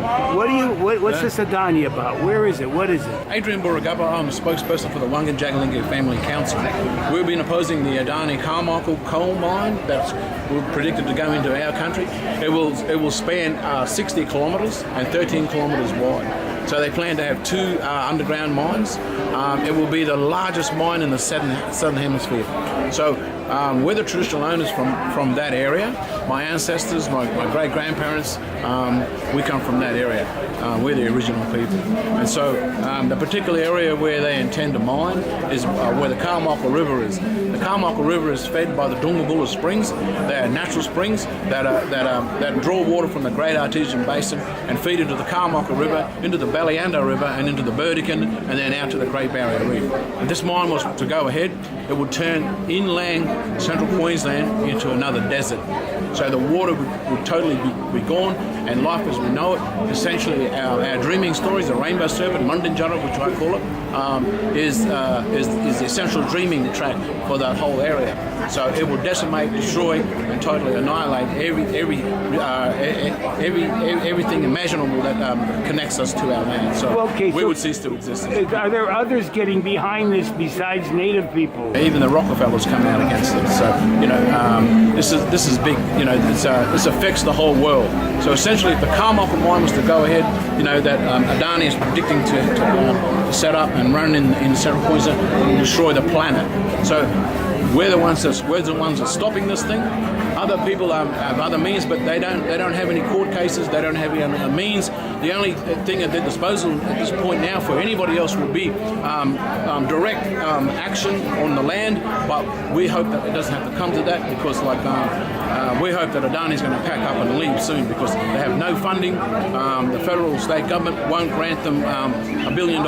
What's this Adani about? Where is it? What is it? Adrian Burragubba, I'm a spokesperson for the Wangan and Jagalingou Family Council. We've been opposing the Adani Carmichael coal mine that's predicted to go into our country. It will span 60 kilometres and 13 kilometres wide. So they plan to have two underground mines. It will be the largest mine in the southern hemisphere. So we're the traditional owners from that area. My ancestors, my great-grandparents, we come from that area. We're the original people. And so the particular area where they intend to mine is where the Carmichael River is. The Carmichael River is fed by the Dungabulla Springs. They are natural springs that draw water from the Great Artesian Basin and feed into the Carmichael River, into the Ballyanda River, and into the Burdekin, and then out to the Great Barrier Reef. If this mine was to go ahead, it would turn inland central Queensland into another desert. So the water would totally be gone, and life as we know it, essentially our dreaming stories, the rainbow serpent, Mundinjara, which I call it, is the essential dreaming track for that whole area. So it will decimate, destroy, and totally annihilate everything imaginable that connects us to our land. So we would cease to exist. Are there others getting behind this besides Native people? Even the Rockefellers come out against it. So this is big. This affects the whole world. So essentially, if the Carmichael mine was to go ahead, that Adani is predicting to set up and run in central Queensland, it will destroy the planet. So we're the ones that's stopping this thing. Other people have other means, but they don't have any court cases. They don't have any means. The only thing at their disposal at this point now for anybody else will be direct action on the land. But we hope that it doesn't have to come to that, because we hope that Adani is going to pack up and leave soon, because they have no funding. The federal state government won't grant them $1 billion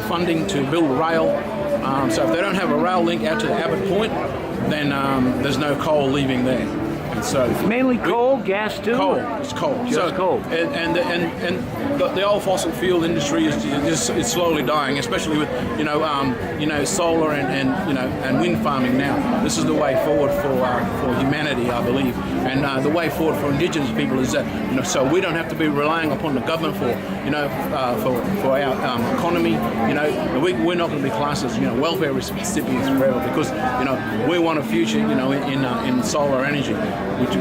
funding to build rail. So if they don't have a rail link out to Abbott Point, then there's no coal leaving there. And so it's mainly coal, gas too. Coal. It's coal. Just coal. And the old fossil fuel industry is slowly dying, especially with solar and wind farming now. This is the way forward for humanity, I believe. And the way forward for Indigenous people is that so we don't have to be relying upon the government for our economy. We're not going to be classed as welfare recipients forever, because we want a future in solar energy,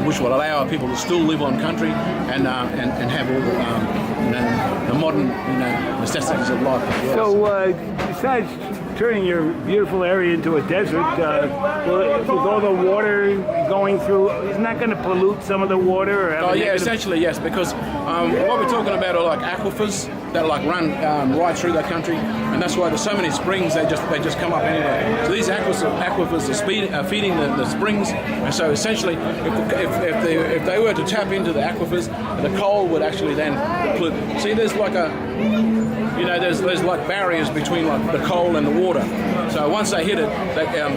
which will allow our people to still live on country and have all the modern necessities of life as well. So besides turning your beautiful area into a desert, with all the water going through, isn't that going to pollute some of the water? Or essentially yes, because what we're talking about are like aquifers that run right through the country, and that's why there's so many springs. They just come up anyway. So these aquifers are feeding the springs, and so essentially, if they were to tap into the aquifers, the coal would actually then pollute. See, there's there's like barriers between the coal and the water. So once they hit it,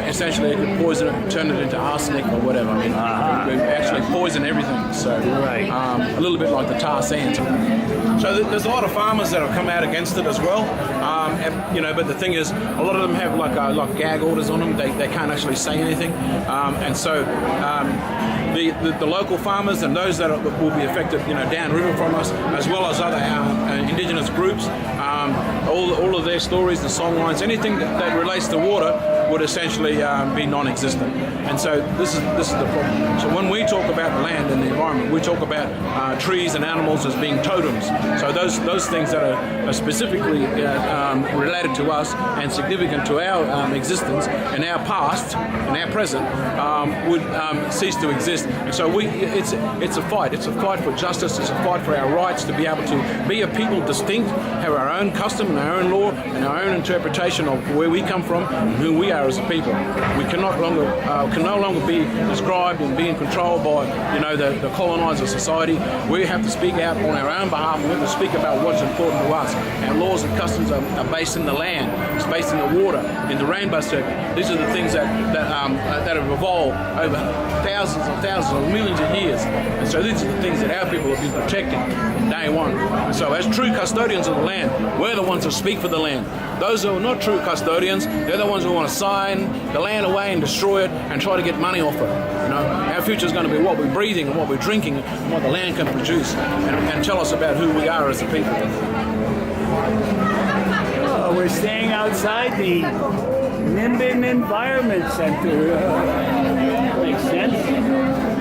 essentially it could poison it, turn it into arsenic or whatever. It actually poison everything. So a little bit like the tar sands. So there's a lot of farmers that have come out against it as well. But the thing is, a lot of them have like gag orders on them. They can't actually say anything, and so the local farmers and those that will be affected, downriver from us, as well as other Indigenous groups, all of their stories, the songlines, anything that relates to water would essentially be non-existent. And so this is the problem. So when we talk about the land and the environment, we talk about trees and animals as being totems. So those things that are specifically related to us and significant to our existence and our past and our present would cease to exist. And so it's a fight. It's a fight for justice. It's a fight for our rights to be able to be a people distinct, have our own custom and our own law and our own interpretation of where we come from and who we are as a people. We can no longer be described and being controlled by the colonizer society. We have to speak out on our own behalf. We have to speak about what's important to us. Our laws and customs are based in the land. It's based in the water, in the rainbow serpent. These are the things that have evolved over thousands and thousands of millions of years. And so these are the things that our people have been protecting. day one. And so as true custodians of the land, we're the ones who speak for the land. Those who are not true custodians, they're the ones who want to sign the land away and destroy it and try to get money off it. You know, our future is going to be what we're breathing and what we're drinking and what the land can produce and tell us about who we are as a people. We're staying outside the Nimbin Environment Centre. Makes sense.